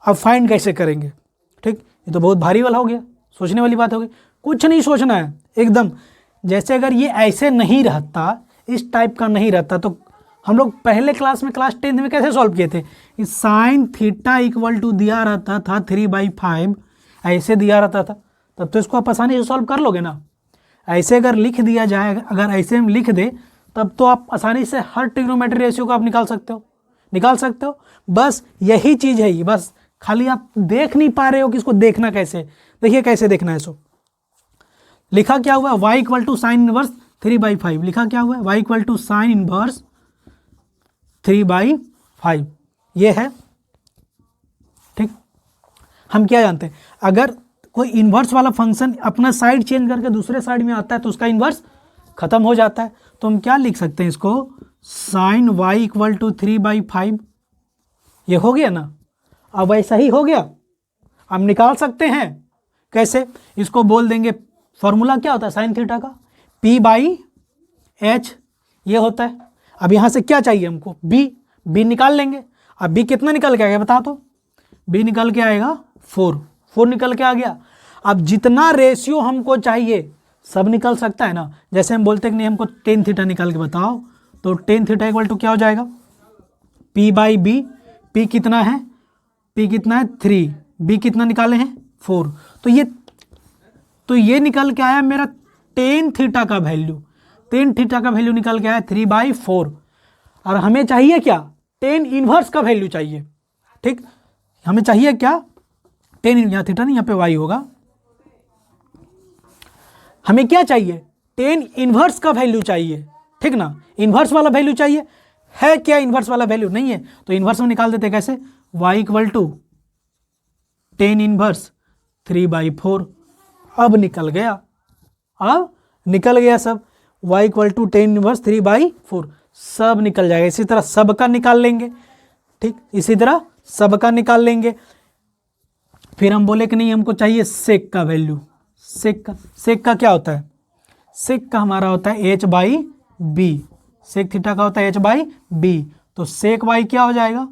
अब फाइंड कैसे करेंगे, ठीक। ये तो बहुत भारी वाला हो गया, सोचने वाली बात हो गई। कुछ नहीं सोचना है, एकदम जैसे अगर ये ऐसे नहीं रहता, इस टाइप का नहीं रहता, तो हम लोग पहले क्लास में क्लास 10th में कैसे सॉल्व किए थे, साइन थीटा इक्वल टू दिया रहता था 3/5, ऐसे दिया रहता था, तब तो इसको आप आसानी से सॉल्व कर लोगे ना। ऐसे अगर लिख दिया जाए, अगर ऐसे हम लिख दे, तब तो आप आसानी से हर ट्रिग्नोमेट्री रेशियो को आप निकाल सकते हो। बस यही चीज़ है ये, बस खाली आप देख नहीं पा रहे हो कि इसको देखना कैसे। देखिए कैसे देखना है। सो लिखा क्या हुआ है, y equal to sine inverse 3/5, लिखा क्या हुआ है, y equal to sine inverse 3/5 ये है, ठीक। हम क्या जानते हैं, अगर कोई इन्वर्स वाला फंक्शन अपना साइड चेंज करके दूसरे साइड में आता है तो उसका इन्वर्स खत्म हो जाता है। तो हम क्या लिख सकते हैं इसको, साइन y इक्वल टू 3/5, ये हो गया ना। अब ऐसा ही हो गया, हम निकाल सकते हैं कैसे, इसको बोल देंगे, फॉर्मूला क्या होता है साइन थीटा का, p/h ये होता है। अब यहाँ से क्या चाहिए हमको, b निकाल लेंगे। अब b कितना निकल के आएगा बता तो, b निकल के आएगा 4 निकल के आ गया। अब जितना रेशियो हमको चाहिए सब निकल सकता है ना। जैसे हम बोलते हैं कि नहीं हमको टेन थीटा निकाल के बताओ, तो टेन थीटा इक्वल टू क्या हो जाएगा, p/b, p कितना है, 3, b कितना निकाले हैं 4, तो ये निकल के आया मेरा टेन थीटा का वैल्यू निकल के आया 3/4। और हमें चाहिए क्या, टेन इनवर्स का वैल्यू चाहिए, ठीक। हमें चाहिए क्या, टेन, यहाँ थीटा नहीं यहाँ पे y होगा, हमें क्या चाहिए, टेन इनवर्स का वैल्यू चाहिए, ठीक ना। इनवर्स वाला वैल्यू चाहिए, है क्या इनवर्स वाला वैल्यू, नहीं है, तो इनवर्स में निकाल देते कैसे, y equal to tan inverse 3/4। अब निकल गया सब, y equal to tan inverse 3/4 सब निकल जाएगा। इसी तरह सबका निकाल लेंगे, ठीक, इसी तरह सबका निकाल लेंगे। फिर हम बोले कि नहीं हमको चाहिए सेक का वैल्यू, सेक का क्या होता है, सेक का हमारा होता है h/b, सेक थीटा का होता है h/b। तो सेक y क्या हो जाएगा,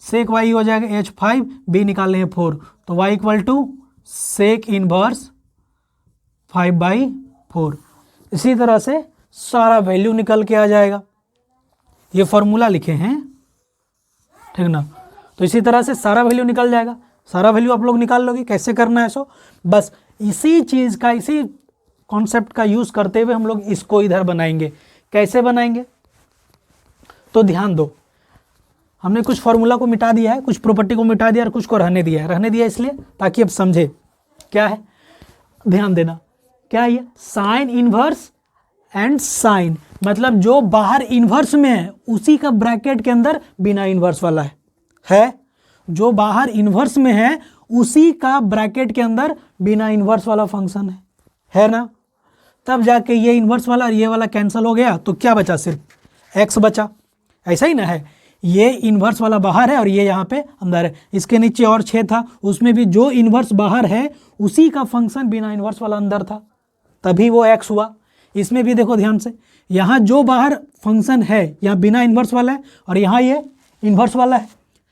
सेक y हो जाएगा h5, b निकालने हैं 4, तो y equal to sec inverse 5/4। इसी तरह से सारा वैल्यू निकल के आ जाएगा, ये फॉर्मूला लिखे हैं, ठीक ना। तो इसी तरह से सारा वैल्यू निकल जाएगा, सारा वैल्यू आप लोग निकाल लोगे। कैसे करना है, सो बस इसी चीज़ का, इसी कॉन्सेप्ट का यूज़ करते हुए हम लोग इसको इधर बनाएंगे। कैसे बनाएंगे, तो ध्यान दो, हमने कुछ फॉर्मूला को मिटा दिया है, कुछ प्रॉपर्टी को मिटा दिया और कुछ को रहने दिया है। रहने दिया इसलिए ताकि अब समझे क्या है, ध्यान देना। क्या है ये, साइन इनवर्स एंड साइन, मतलब जो बाहर इन्वर्स में है उसी का ब्रैकेट के अंदर बिना इन्वर्स वाला है, जो बाहर इन्वर्स में है उसी का ब्रैकेट के अंदर बिना इन्वर्स वाला फंक्शन है ना। तब जाके ये इन्वर्स वाला और ये वाला कैंसिल हो गया, तो क्या बचा, सिर्फ x बचा, ऐसा ही ना है। ये इन्वर्स वाला बाहर है और ये यहाँ पे अंदर है। इसके नीचे और 6 था, उसमें भी जो इन्वर्स बाहर है उसी का फंक्शन बिना इन्वर्स वाला अंदर था, तभी वो x हुआ। इसमें भी देखो ध्यान से, यहाँ जो बाहर फंक्शन है यहाँ बिना इन्वर्स वाला है और यहाँ ये इन्वर्स वाला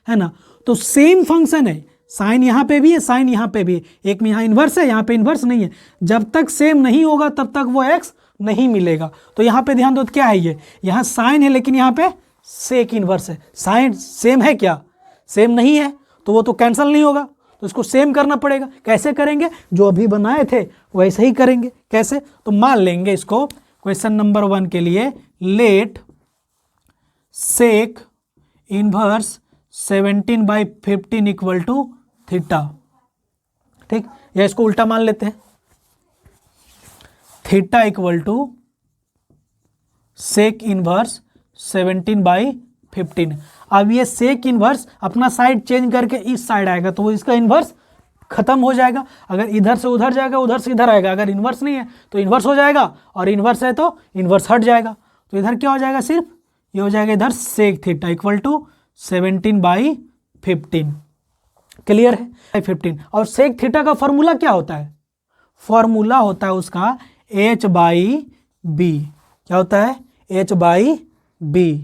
है ना। तो सेम फंक्शन है, साइन यहाँ पे भी है, साइन यहाँ पे भी है, एक में यहाँ इन्वर्स है, यहाँ पे इन्वर्स नहीं है। जब तक सेम नहीं होगा तब तक वो x नहीं मिलेगा। तो यहाँ पे ध्यान दो, क्या है ये, यहाँ साइन है लेकिन यहाँ पे सेक इन्वर्स है। साइन सेम है क्या, सेम नहीं है, तो वो तो कैंसिल नहीं होगा। तो तो इसको सेम करना पड़ेगा। कैसे करेंगे? जो अभी बनाए थे वैसे ही करेंगे। कैसे? तो मान लेंगे इसको क्वेश्चन नंबर 1 के लिए, let sec inverse 17/15 equal to theta. ठीक, या इसको उल्टा मान लेते हैं, theta equal to sec inverse 17/15। अब ये सेक इनवर्स अपना साइड चेंज करके इस साइड आएगा तो वो इसका इनवर्स खत्म हो जाएगा। अगर इधर से उधर जाएगा, उधर से इधर आएगा। अगर इनवर्स नहीं है तो इनवर्स हो जाएगा, और इनवर्स है तो इनवर्स हट जाएगा। तो इधर क्या हो जाएगा? सिर्फ ये हो जाएगा इधर sec theta equal to 17/15। Clear है? 15। और सेक थीटा का फॉर्मूला क्या होता है? फॉर्मूला होता है उसका h/b। क्या होता है? h/b।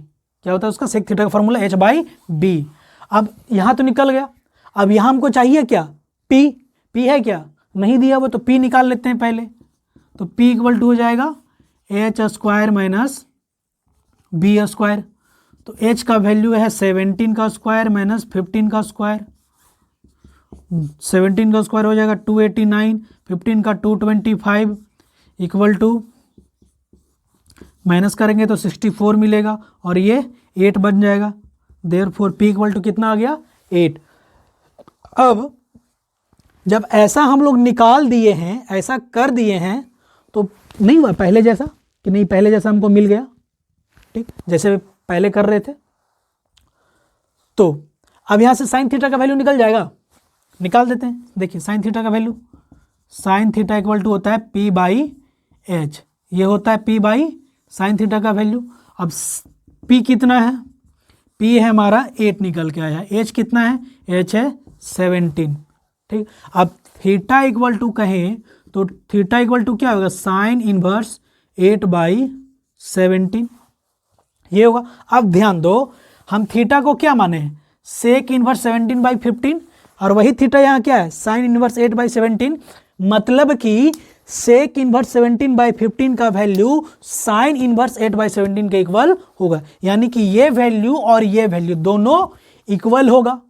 क्या होता है उसका? सेक थीटा का फॉर्मूला h/b। अब यहाँ तो निकल गया। अब यहाँ हमको चाहिए क्या? p। p है क्या? नहीं दिया वो, तो p निकाल लेते हैं पहले। तो p इक्वल टू हो जाएगा h² माइनस b²। तो h का वैल्यू है 17 का स्क्वायर माइनस 15 का स्क्वायर। 17 का स्क्वायर हो जाएगा 289, 15 का 225 इक्वल टू माइनस करेंगे तो 64 मिलेगा, और ये 8 बन जाएगा। देयरफॉर p इक्वल टू कितना आ गया? 8। अब जब ऐसा हम लोग निकाल दिए हैं, ऐसा कर दिए हैं, तो नहीं हुआ पहले जैसा कि नहीं? पहले जैसा हमको मिल गया। ठीक, जैसे पहले कर रहे थे। तो अब यहाँ से साइन थीटा का वैल्यू निकल जाएगा। निकाल देते हैं। देखिए साइन थीटा का value, sine theta equal to होता है p/h। ये होता है p/ साइन थीटा का वैल्यू। अब p कितना है? p है हमारा 8 निकल के आया। h कितना है? h है 17। ठीक, अब थीटा इक्वल टू कहें तो थीटा इक्वल टू क्या होगा? साइन इनवर्स 8/17 ये होगा। अब ध्यान दो, हम थीटा को क्या माने हैं? सेक इनवर्स 17/15, और वही थीटा यहाँ क्या है? Sine inverse 8/17। मतलब कि सेक इनवर्स 17/15 का वैल्यू साइन इनवर्स 8/17 के इक्वल होगा। यानी कि ये वैल्यू और ये वैल्यू दोनों इक्वल होगा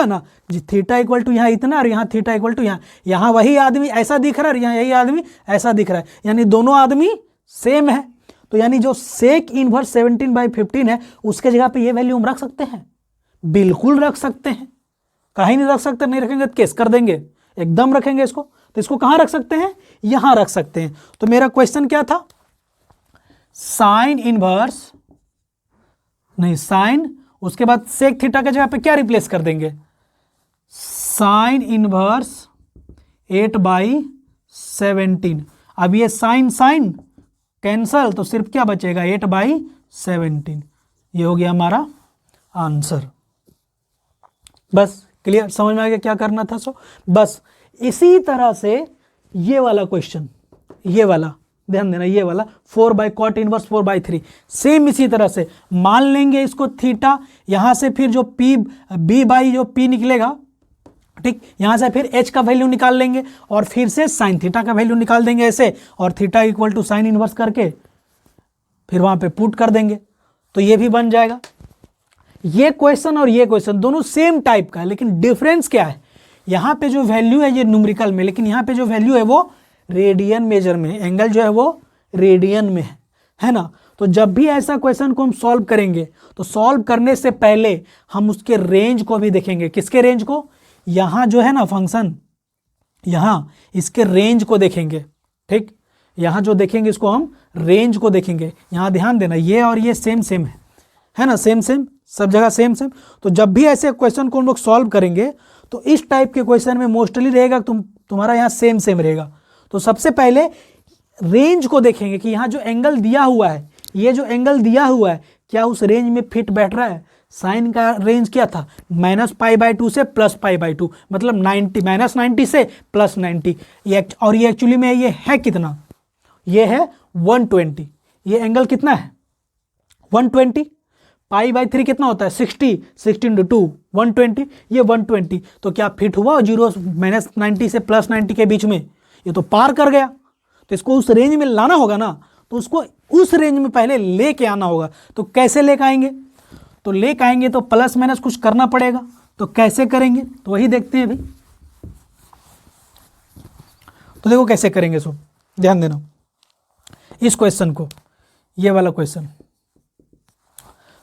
ना जी। थीटा इक्वल टू यहाँ इतना, और यहाँ थीटा इक्वल टू यहाँ वही आदमी ऐसा दिख रहा है, और यहाँ यही आदमी ऐसा दिख रहा है, यानी दोनों आदमी सेम है। तो यानी जो सेक इनवर्स 17/15 है उसके जगह पे ये वैल्यू हम रख सकते हैं। बिल्कुल रख सकते हैं। कहीं नहीं रख सकते? नहीं रखेंगे तो केस कर देंगे। एकदम रखेंगे इसको। तो इसको कहाँ रख सकते हैं? यहाँ रख सकते हैं। तो मेरा क्वेश्चन क्या था? साइन इनवर्स नहीं, साइन, उसके बाद सेक थीटा के जगह पे क्या रिप्लेस कर देंगे? Sine inverse 8/17। अब ये साइन साइन कैंसल, तो सिर्फ क्या बचेगा? 8/17। ये हो गया हमारा आंसर। बस क्लियर? समझ में आ गया क्या करना था? सो बस इसी तरह से ये वाला क्वेश्चन, ये वाला ध्यान देना, ये वाला 4/cot इनवर्स 4/3 सेम इसी तरह से मान लेंगे इसको थीटा। यहाँ से फिर जो b/, जो p निकलेगा, ठीक, यहाँ से फिर h का वैल्यू निकाल लेंगे, और फिर से साइन थीटा का वैल्यू निकाल देंगे ऐसे, और theta equal to sine inverse करके फिर वहाँ पे पुट कर देंगे, तो ये भी बन जाएगा। ये क्वेश्चन और ये क्वेश्चन दोनों सेम टाइप का है, लेकिन डिफरेंस क्या है? यहाँ पे जो वैल्यू है ये न्यूमेरिकल में, लेकिन यहाँ पे जो वैल्यू है वो रेडियन मेजर में है। एंगल जो है वो रेडियन में है ना। तो जब भी ऐसा क्वेश्चन को हम सॉल्व करेंगे तो सॉल्व करने से पहले हम उसके रेंज को भी देखेंगे। किसके रेंज को? यहाँ जो है ना फंक्शन, यहाँ इसके रेंज को देखेंगे। ठीक, यहाँ जो देखेंगे इसको हम रेंज को देखेंगे। यहाँ ध्यान देना, ये और ये सेम सेम है ना, सेम सेम, सब जगह सेम सेम। तो जब भी ऐसे क्वेश्चन को हम लोग सॉल्व करेंगे तो इस टाइप के क्वेश्चन में मोस्टली रहेगा तुम्हारा यहाँ सेम सेम रहेगा। तो सबसे पहले रेंज को देखेंगे कि यहाँ जो एंगल दिया हुआ है, ये जो एंगल दिया हुआ है, क्या उस रेंज में फिट बैठ रहा है। साइन का रेंज क्या था? -π/2 से +π/2, मतलब 90, -90 से +90। और ये एक्चुअली में ये है कितना? ये है 120। ये एंगल कितना है? 120। π/3 कितना होता है? 60, 16 × 2 120। ये 120 तो क्या फिट हुआ 0 -90 से +90 के बीच में? ये तो पार कर गया। तो इसको उस रेंज में लाना होगा ना, तो उसको उस रेंज में पहले लेके आना होगा। तो कैसे लेके आएंगे? तो लेके आएंगे तो प्लस माइनस कुछ करना पड़ेगा। तो कैसे करेंगे? तो वही देखते हैं अभी। तो देखो कैसे करेंगे इसको, ध्यान देना इस क्वेश्चन को, ये वाला क्वेश्चन।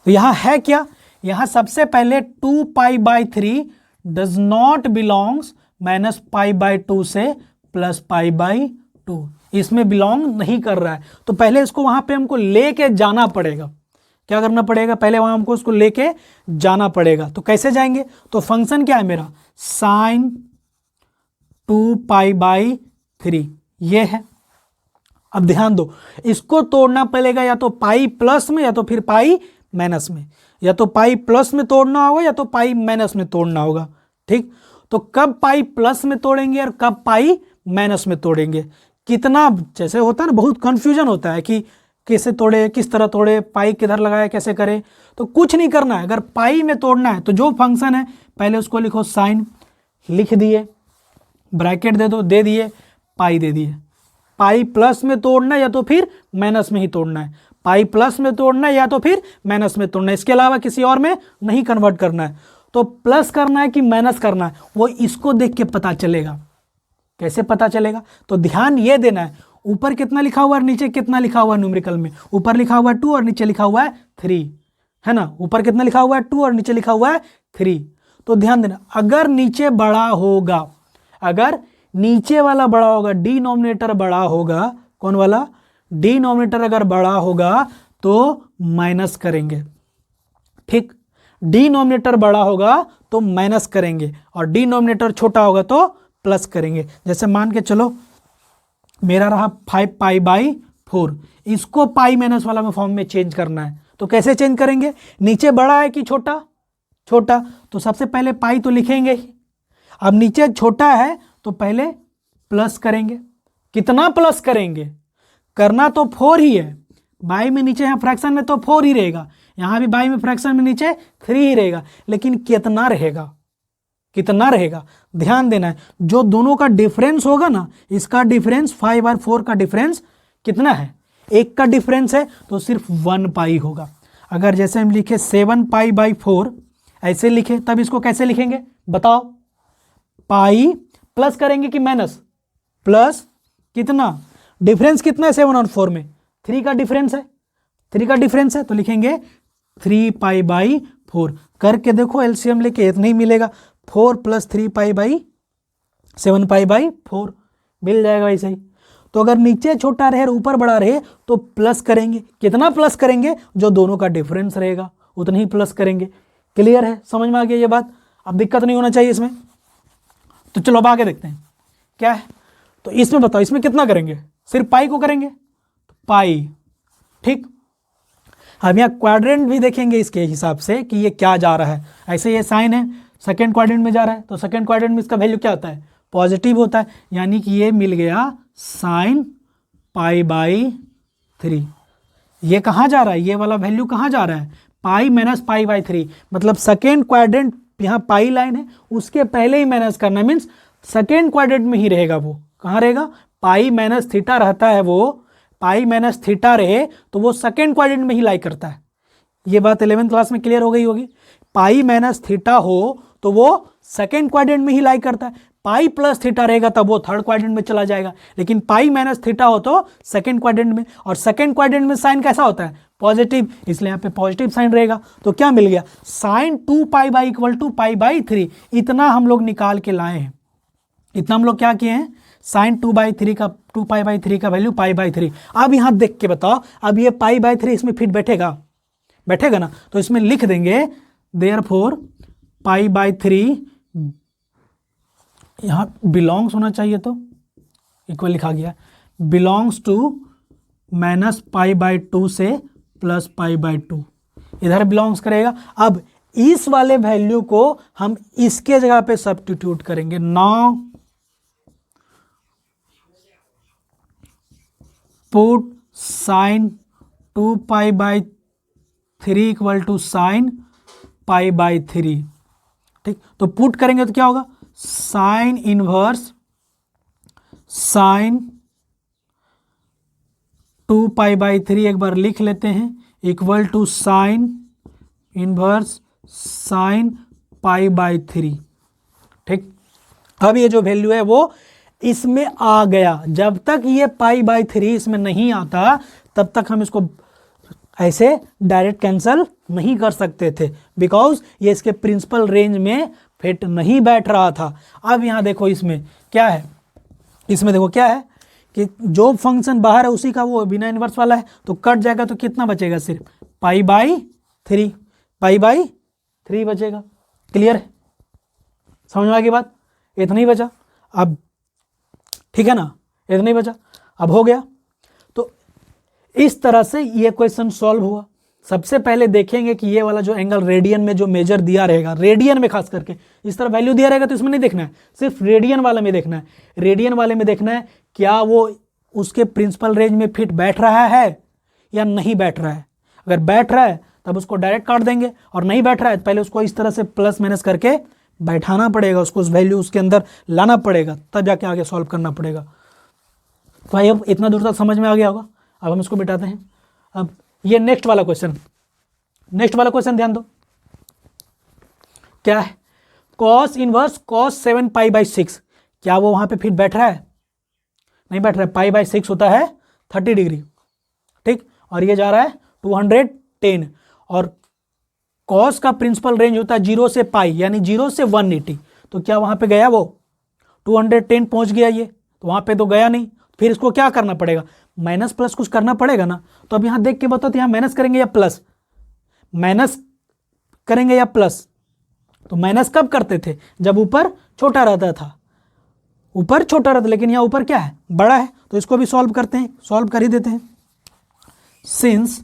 तो यहाँ है क्या, यहाँ सबसे पहले 2π/3 डज नॉट बिलोंग्स -π/2 से +π/2, इसमें बिलोंग नहीं कर रहा है। तो पहले इसको वहां पे हमको लेके जाना पड़ेगा। क्या करना पड़ेगा, पहले वहां हमको उसको लेके जाना पड़ेगा। तो कैसे जाएंगे, तो फंक्शन क्या है मेरा, sin 2π/3 ये है। अब ध्यान दो, इसको तोड़ना पड़ेगा या तो पाई प्लस में या तो फिर पाई माइनस में, या तो पाई प्लस में तोड़ना होगा या तो पाई माइनस में तोड़ना होगा। ठीक, तो कब पाई प्लस में तोड़ेंगे और कब पाई माइनस में तोड़ेंगे, कितना, जैसे होता है ना, बहुत कंफ्यूजन होता है कि कैसे तोड़े, किस तरह तोड़े, पाई किधर लगाए, कैसे करें। तो कुछ नहीं करना है, अगर पाई में तोड़ना है तो जो फंक्शन है पहले उसको लिखो साइन, लिख दिए, ब्रैकेट दे दो, दे दिए, पाई दे दिए। पाई प्लस में तोड़ना है या तो फिर माइनस में ही तोड़ना है, पाई प्लस में तोड़ना है या तो फिर माइनस में तोड़ना है, इसके अलावा किसी और में नहीं कन्वर्ट करना है। तो प्लस करना है कि माइनस करना है वो इसको देख के पता चलेगा। कैसे पता चलेगा, तो ध्यान ये देना है, ऊपर कितना लिखा हुआ है, नीचे कितना लिखा हुआ है न्यूमेरिकल में, ऊपर लिखा हुआ है 2 और नीचे लिखा हुआ है 3, है ना, ऊपर कितना लिखा हुआ है 2 और नीचे लिखा हुआ है 3। तो ध्यान देना, अगर नीचे बड़ा होगा, अगर नीचे वाला बड़ा होगा, डिनोमिनेटर बड़ा होगा, कौन वाला, डिनोमिनेटर अगर बड़ा होगा तो माइनस करेंगे। ठीक, डिनोमिनेटर बड़ा होगा तो माइनस करेंगे और डिनोमिनेटर छोटा होगा तो प्लस करेंगे। जैसे मान के चलो मेरा रहा 5π/4, इसको पाई माइनस वाला में फॉर्म में चेंज करना है। तो कैसे चेंज करेंगे, नीचे बड़ा है कि छोटा, छोटा, तो सबसे पहले पाई तो लिखेंगे ही। अब नीचे छोटा है तो पहले प्लस करेंगे। कितना प्लस करेंगे, करना तो 4 ही है, बाई में नीचे यहाँ फ्रैक्शन में तो 4 ही रहेगा, यहाँ भी बाई में फ्रैक्शन में नीचे 3 ही रहेगा, लेकिन कितना रहेगा, कितना रहेगा, ध्यान देना है। जो दोनों का डिफरेंस होगा ना, इसका डिफरेंस 5 और 4 का डिफरेंस कितना है, 1 का डिफरेंस है तो सिर्फ 1 पाई होगा। अगर जैसे हम लिखे 7π/4 ऐसे लिखे, तब इसको कैसे लिखेंगे बताओ, पाई प्लस करेंगे कि माइनस, प्लस कितना, डिफरेंस कितना है 7 और 4 में, 3 का डिफरेंस है, 3 का डिफरेंस है तो लिखेंगे 3π/4। करके देखो एलसीएम लेके इतना ही मिलेगा, 4 + 3π/7π/4 मिल जाएगा वैसे ही। तो अगर नीचे छोटा रहे और ऊपर बड़ा रहे तो प्लस करेंगे। कितना प्लस करेंगे, जो दोनों का डिफरेंस रहेगा उतना ही प्लस करेंगे। क्लियर है, समझ में आ गया ये बात, अब दिक्कत नहीं होना चाहिए इसमें। तो चलो अब आगे देखते हैं क्या है। तो इसमें बताओ, इसमें कितना करेंगे, सिर्फ पाई को करेंगे, पाई। ठीक, हम यहाँ क्वाड्रेंट भी देखेंगे इसके हिसाब से कि ये क्या जा रहा है। ऐसे ये साइन है, सेकेंड क्वाड्रेंट में जा रहा है, तो सेकेंड क्वाड्रेंट में इसका वैल्यू क्या होता है, पॉजिटिव होता है, यानी कि ये मिल गया sin π/3। ये कहाँ जा रहा है, ये वाला वैल्यू कहाँ जा रहा है, पाई माइनस π/3, मतलब सेकेंड क्वाड्रेंट, यहाँ पाई लाइन है उसके पहले ही माइनस करना, मीन्स सेकेंड क्वाड्रेंट में ही रहेगा। वो कहाँ रहेगा, पाई माइनस थीटा रहता है, वो पाई माइनस थीटा रहे तो वो सेकेंड क्वाड्रेंट में ही लाई करता है। ये बात 11th क्लास में क्लियर हो गई होगी। पाई माइनस थीटा हो तो वो सेकेंड क्वाड्रेंट में ही लाई करता है, पाई प्लस थीटा रहेगा तब वो थर्ड क्वाड्रेंट में चला जाएगा, लेकिन पाई माइनस थीटा हो तो सेकेंड क्वाड्रेंट में, और सेकेंड क्वाड्रेंट में साइन कैसा होता है, पॉजिटिव, इसलिए यहाँ पे पॉजिटिव साइन रहेगा। तो क्या मिल गया, साइन 2π/π/3। इतना हम लोग निकाल के लाए हैं, इतना हम लोग क्या किए हैं, साइन 2π/3 का वैल्यू π/3। अब यहाँ देख के बताओ, अब ये π/3 इसमें फिट बैठेगा, बैठेगा ना, तो इसमें लिख देंगे देयरफॉर π/3, यहाँ बिलोंग्स होना चाहिए तो इक्वल लिखा गया, बिलोंग्स टू -π/2 से +π/2, इधर बिलोंग्स करेगा। अब इस वाले वैल्यू को हम इसके जगह पे सब्स्टिट्यूट करेंगे। Now put sine 2π/3 equal to sine π/3। ठीक, तो पुट करेंगे तो क्या होगा, साइन इनवर्स साइन 2π/3 एक बार लिख लेते हैं, equal to sine inverse sine π/3। ठीक, अब ये जो वैल्यू है वो इसमें आ गया। जब तक ये π/3 इसमें नहीं आता तब तक हम इसको ऐसे डायरेक्ट कैंसिल नहीं कर सकते थे, बिकॉज ये इसके प्रिंसिपल रेंज में फिट नहीं बैठ रहा था। अब यहाँ देखो इसमें क्या है, इसमें देखो क्या है कि जो फंक्शन बाहर है उसी का वो बिना इन्वर्स वाला है, तो कट जाएगा तो कितना बचेगा, सिर्फ π/3 π/3 बचेगा। क्लियर है, समझ में आ गई बात? इतना ही बचा अब, ठीक है ना, इतना ही बचा अब, हो गया। तो इस तरह से ये क्वेश्चन सॉल्व हुआ। सबसे पहले देखेंगे कि ये वाला जो एंगल रेडियन में जो मेजर दिया रहेगा, रेडियन में खास करके इस तरह वैल्यू दिया रहेगा तो इसमें नहीं देखना है, सिर्फ रेडियन वाले में देखना है। रेडियन वाले में देखना है क्या वो उसके प्रिंसिपल रेंज में फिट बैठ रहा है या नहीं बैठ रहा है। अगर बैठ रहा है तब उसको डायरेक्ट काट देंगे, और नहीं बैठ रहा है पहले उसको इस तरह से प्लस माइनस करके बैठाना पड़ेगा, उसको उस वैल्यू उसके अंदर लाना पड़ेगा, तब जाके आगे सॉल्व करना पड़ेगा। तो भाई अब इतना दूर तक समझ में आ गया होगा। अब हम इसको मिटाते हैं। अब ये नेक्स्ट वाला क्वेश्चन ध्यान दो, क्या है, cos इनवर्स cos 7 π/6, क्या वो वहां पे फिट बैठ रहा है? नहीं बैठ रहा है। π/6 होता है 30 डिग्री, ठीक, और ये जा रहा है 210, और cos का प्रिंसिपल रेंज होता है 0 से पाई, यानी 0 से 180। तो क्या वहां पे गया वो 210 पहुंच गया ये? तो वहां पे तो गया नहीं। फिर इसको क्या करना पड़ेगा, माइनस प्लस कुछ करना पड़ेगा ना। तो अब यहां देख के बताओ, तो यहां माइनस करेंगे या प्लस? माइनस करेंगे या प्लस? तो माइनस कब करते थे, जब ऊपर छोटा रहता था, ऊपर छोटा रहता, लेकिन यहां ऊपर क्या है, बड़ा है। तो इसको भी सॉल्व करते हैं, सॉल्व कर ही देते हैं। Since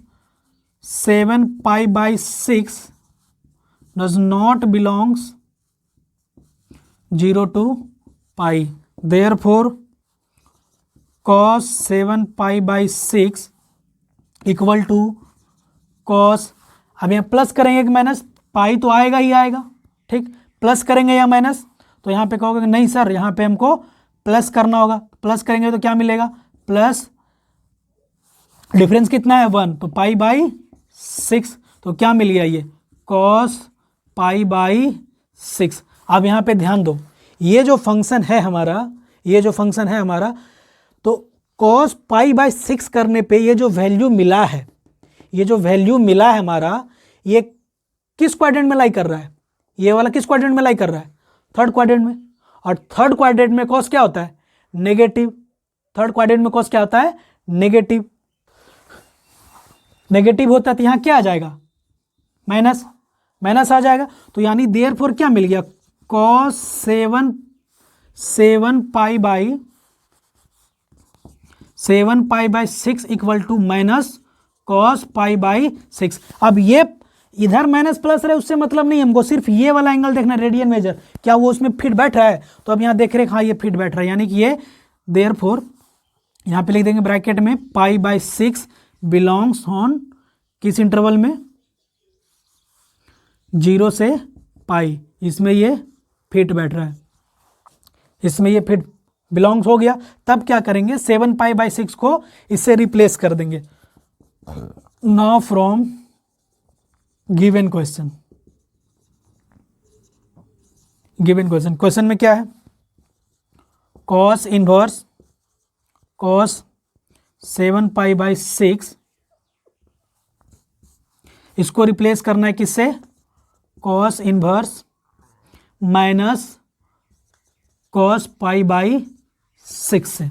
7 π/6 does not belongs 0 to pi, therefore cos 7 π/6 equal to cos, अब यहाँ प्लस करेंगे कि माइनस, पाई तो आएगा ही आएगा, ठीक, प्लस करेंगे या माइनस? तो यहाँ पे कहोगे कि नहीं सर यहाँ पे हमको प्लस करना होगा। प्लस करेंगे तो क्या मिलेगा, प्लस, डिफरेंस कितना है 1, तो π/6, तो क्या मिल गया ये cos π/6। अब यहाँ पे ध्यान दो, ये जो फंक्शन है हमारा, तो cos π/6 करने पे ये जो वैल्यू मिला है, हमारा, ये किस क्वाड्रेंट में लाई कर रहा है, ये वाला किस क्वाड्रेंट में लाई कर रहा है, थर्ड क्वाड्रेंट में। और थर्ड क्वाड्रेंट में cos क्या होता है, नेगेटिव। थर्ड क्वाड्रेंट में cos क्या होता है, नेगेटिव होता है। तो यहाँ क्या आ जाएगा, माइनस आ जाएगा। तो यानी देयरफॉर क्या मिल गया, cos 7 π/6 equal to minus cos π/6। अब ये इधर माइनस प्लस रहे उससे मतलब नहीं, हमको सिर्फ ये वाला एंगल देखना है, रेडियन मेजर, क्या वो उसमें फिट बैठ रहा है। तो अब यहाँ देख रहे हैं, हाँ ये फिट बैठ रहा है, यानी कि ये देयरफॉर यहाँ पे लिख देंगे ब्रैकेट में π/6 बिलोंग्स ऑन किस इंटरवल में, 0 से पाई, इसमें ये फिट बैठ रहा है, इसमें ये फिट बिलोंग्स हो गया। तब क्या करेंगे, 7 π/6 को इससे रिप्लेस कर देंगे। Now from given question, question में क्या है, cos इनवर्स cos 7 π/6, इसको रिप्लेस करना है किससे, cos इनवर्स माइनस cos π/6 से,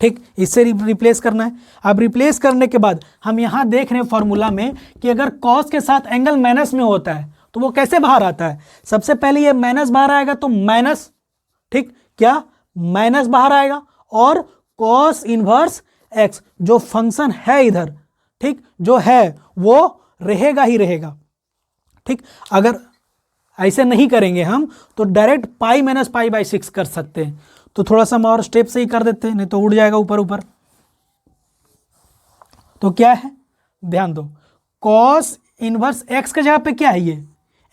ठीक, इससे रिप्लेस करना है। अब रिप्लेस करने के बाद हम यहां देख रहे हैं फॉर्मूला में कि अगर cos के साथ एंगल माइनस में होता है तो वो कैसे बाहर आता है। सबसे पहले ये माइनस बाहर आएगा, तो माइनस, ठीक, क्या माइनस बाहर आएगा, और cos इनवर्स x जो फंक्शन है इधर, ठीक, जो है वो रहेगा ही रहेगा, ठीक। अगर ऐसे नहीं करेंगे हम तो डायरेक्ट पाई माइनस π/6 कर सकते हैं। तो थोड़ा सा हम और स्टेप से ही कर देते हैं, नहीं तो उड़ जाएगा ऊपर। तो क्या है, ध्यान दो, cos इनवर्स x के जगह पे क्या है, ये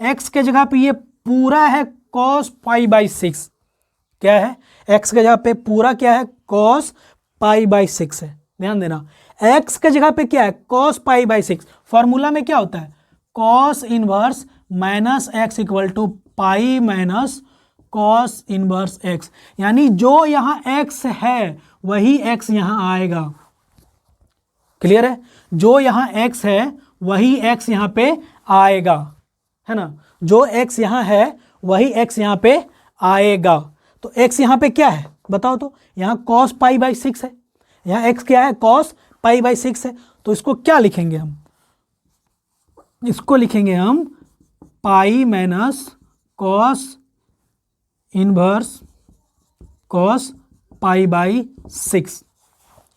x के जगह पे ये पूरा है cos π/6, क्या है, x के जगह पे पूरा क्या है, cos π/6 है। ध्यान देना, x के जगह पे क्या है, cos π/6। फॉर्मूला में क्या होता है, cos inverse minus x equal to pi minus cos inverse x, यानी जो यहाँ x है वही x यहाँ आएगा। क्लियर है? जो यहाँ x है वही x यहाँ पे आएगा, है ना? जो x यहाँ है वही x यहाँ पे आएगा। तो x यहाँ पे क्या है बताओ तो? यहाँ cos पाई बाई 6 है, यहाँ x क्या है? cos पाई बाई 6 है। तो इसको क्या लिखेंगे हम? इसको लिखेंगे हम पाई minus cos inverse cos pi by 6,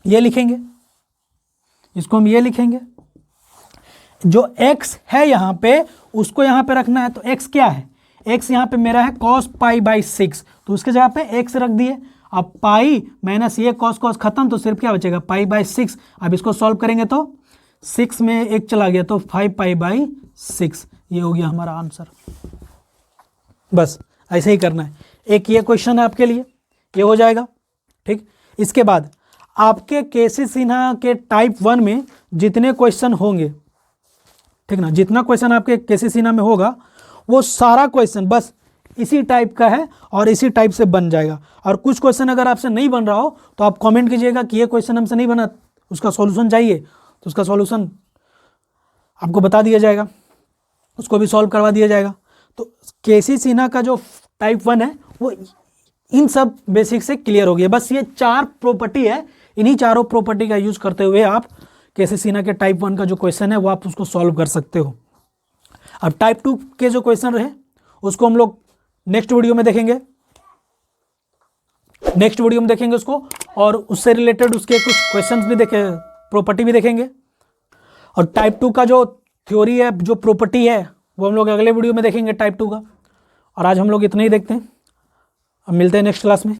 ये लिखेंगे। इसको हम ये लिखेंगे। जो x है यहाँ पे उसको यहाँ पे रखना है। तो x क्या है? x यहाँ पे मेरा है cos पाई बाई 6, तो उसके जगह पे x रख दिए। अब पाई माइनस ये cos cos खत्म, तो सिर्फ क्या बचेगा? Pi by 6। अब इसको सॉल्व करेंगे तो 6 में 1 चला गया तो 5 पाई बाई 6, ये हो गया हमारा आंसर। बस ऐसे ही करना है। एक ये क्वेश्चन है आपके लिए, ये हो जाएगा। ठीक, इसके बाद आपके केसी सिन्हा के टाइप 1 में जितने क्वेश्चन होंगे, ठीक ना, जितना क्वेश्चन आपके केसी सिन्हा में होगा वो सारा क्वेश्चन बस इसी टाइप का है और इसी टाइप से बन जाएगा। और कुछ क्वेश्चन अगर आपसे नहीं बन रहा हो तो आप कमेंट कीजिएगा कि ये क्वेश्चन हमसे नहीं बना, उसका सॉल्यूशन चाहिए, तो उसका सॉल्यूशन आपको बता दिया जाएगा, उसको भी सॉल्व करवा दिया जाएगा। तो केसी सिन्हा का जो टाइप 1 है वो इन सब बेसिक से क्लियर हो गया। बस ये 4 प्रॉपर्टी है, इन्हीं चारों प्रॉपर्टी का यूज करते हुए आप केसी सिन्हा के टाइप 1 का जो क्वेश्चन है वो आप उसको सॉल्व कर सकते हो। अब टाइप 2 के जो क्वेश्चन रहे उसको हम लोग नेक्स्ट वीडियो में देखेंगे, उसको, और उससे रिलेटेड उसके कुछ क्वेश्चंस भी देखे, प्रॉपर्टी भी देखेंगे। और टाइप 2 का जो थ्योरी है, जो प्रॉपर्टी है, वो हम लोग अगले वीडियो में देखेंगे टाइप 2 का। और आज हम लोग इतना ही देखते हैं, अब मिलते हैं नेक्स्ट क्लास में।